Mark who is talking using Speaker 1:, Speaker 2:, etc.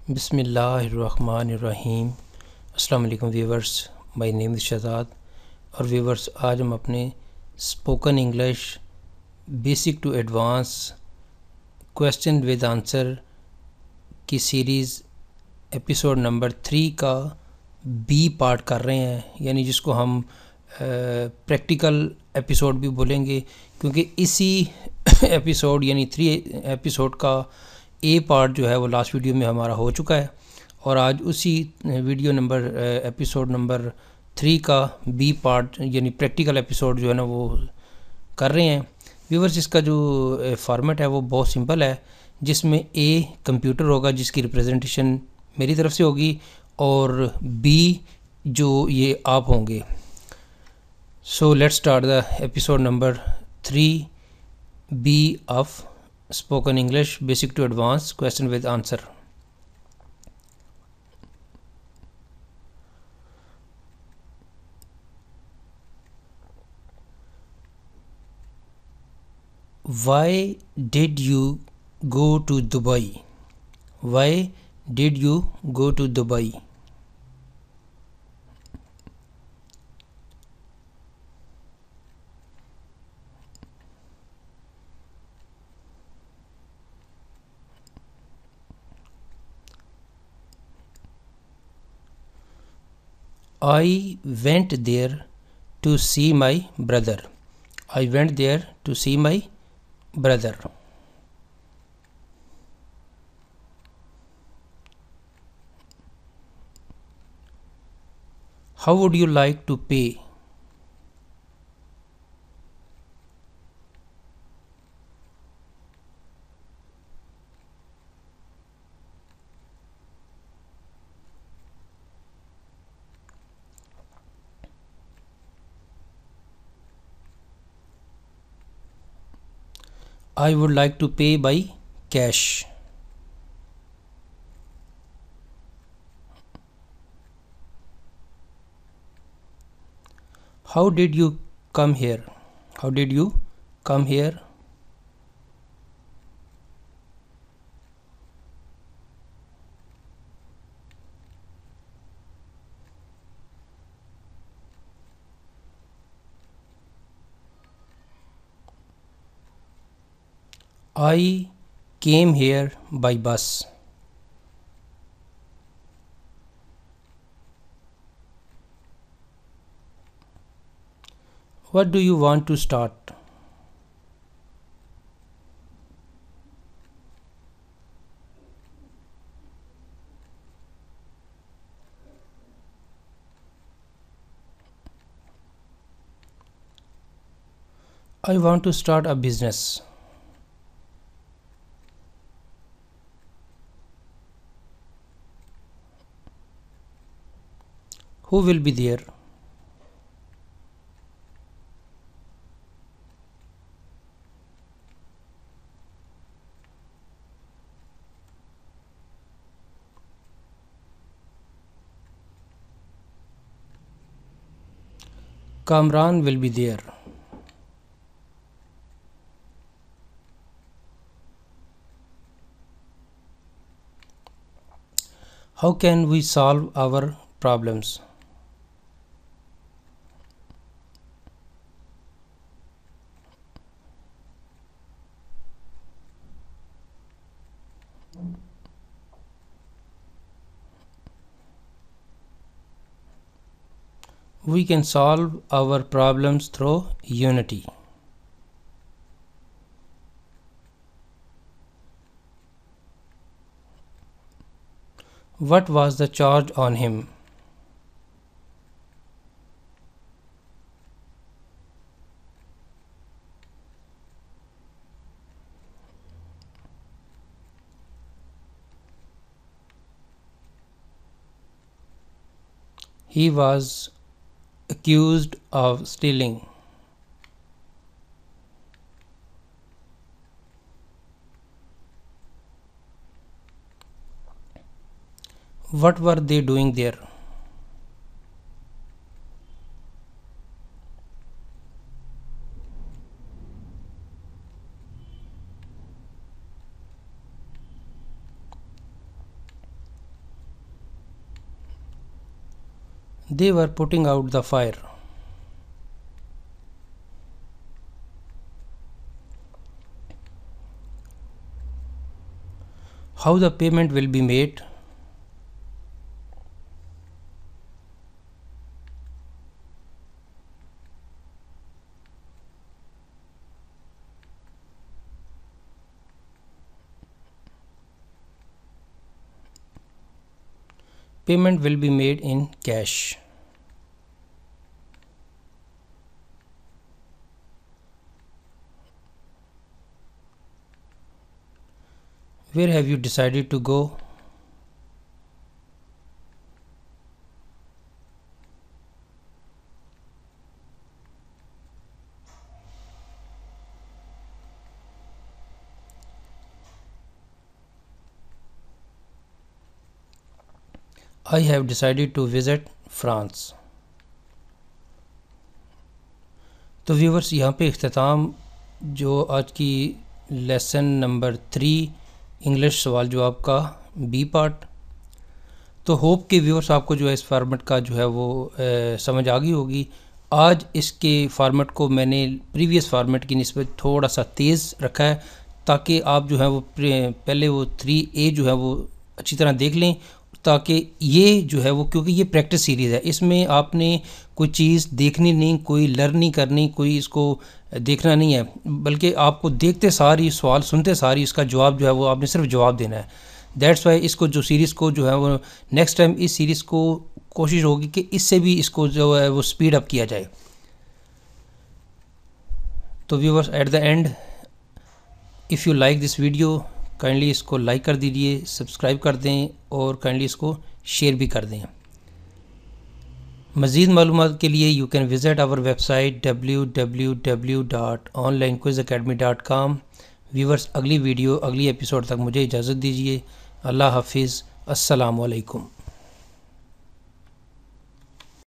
Speaker 1: बिस्मिल्लाहिर्रहमानिर्रहीम। अस्सलाम वालेकुम viewers, my name is Shahzad. और व्यूवर्स, आज हम अपने spoken English basic to advance question with answer की सीरीज़ एपिसोड नंबर 3 का बी पार्ट कर रहे हैं, यानी जिसको हम प्रैक्टिकल एपिसोड भी बोलेंगे, क्योंकि इसी एपिसोड यानी 3 एपिसोड का ए पार्ट जो है वो लास्ट वीडियो में हमारा हो चुका है, और आज उसी वीडियो नंबर एपिसोड नंबर 3 का बी पार्ट यानी प्रैक्टिकल एपिसोड जो है ना वो कर रहे हैं। व्यूवर्स, इसका जो फॉर्मेट है वो बहुत सिंपल है, जिसमें ए कंप्यूटर होगा जिसकी रिप्रेजेंटेशन मेरी तरफ से होगी, और बी जो ये आप होंगे। So let's start the episode number 3 B of spoken English basic to advance question with answer. Why did you go to Dubai? Why did you go to Dubai? I went there to see my brother. I went there to see my brother. How would you like to pay? I would like to pay by cash. How did you come here? How did you come here? I came here by bus. What do you want to start? I want to start a business. Who will be there? Kamran will be there. How can we solve our problems? We can solve our problems through unity. What was the charge on him? He was accused of stealing. What were they doing there? They were putting out the fire. How the payment will be made? Payment will be made in cash. Where have you decided to go? I have decided to visit France. تو viewers یہاں پہ اختتام جو آج کی lesson number 3 English سوال جواب کا بی پارٹ. تو ہوپ کہ ویورس آپ کو جو ہے اس فارمیٹ کا جو ہے وہ سمجھ آ گئی ہوگی. آج اس کے فارمیٹ کو میں نے پریویس فارمیٹ کی نسبت تھوڑا سا تیز رکھا ہے تاکہ آپ جو ہے وہ پہلے وہ 3A جو ہے وہ اچھی طرح دیکھ لیں, تاکہ یہ جو ہے وہ, کیونکہ یہ پریکٹس سیریز ہے, اس میں آپ نے کوئی چیز دیکھنی نہیں, کوئی لرن نہیں کرنی, کوئی اس کو دیکھنا نہیں ہے, بلکہ آپ کو دیکھتے ساری سوال سنتے ساری اس کا جواب جو ہے وہ آپ نے صرف جواب دینا ہے. دیٹس وائی اس کو جو سیریز کو جو ہے وہ نیکسٹ ٹائم اس سیریز کو کوشش ہوگی کہ اس سے بھی اس کو جو ہے وہ سپیڈ اپ کیا جائے. تو viewers at the end, if you like this video kindly اس کو لائک کر دیجیے, سبسکرائب کر دیں اور کائنڈلی اس کو شیئر بھی کر دیں. مزید معلومات کے لیے یو کین وزٹ آور ویب سائٹ www.onlinequizacademy.com. ویورس اگلی ویڈیو اگلی ایپیسوڈ تک مجھے اجازت دیجیے. اللہ حافظ. السلام علیکم.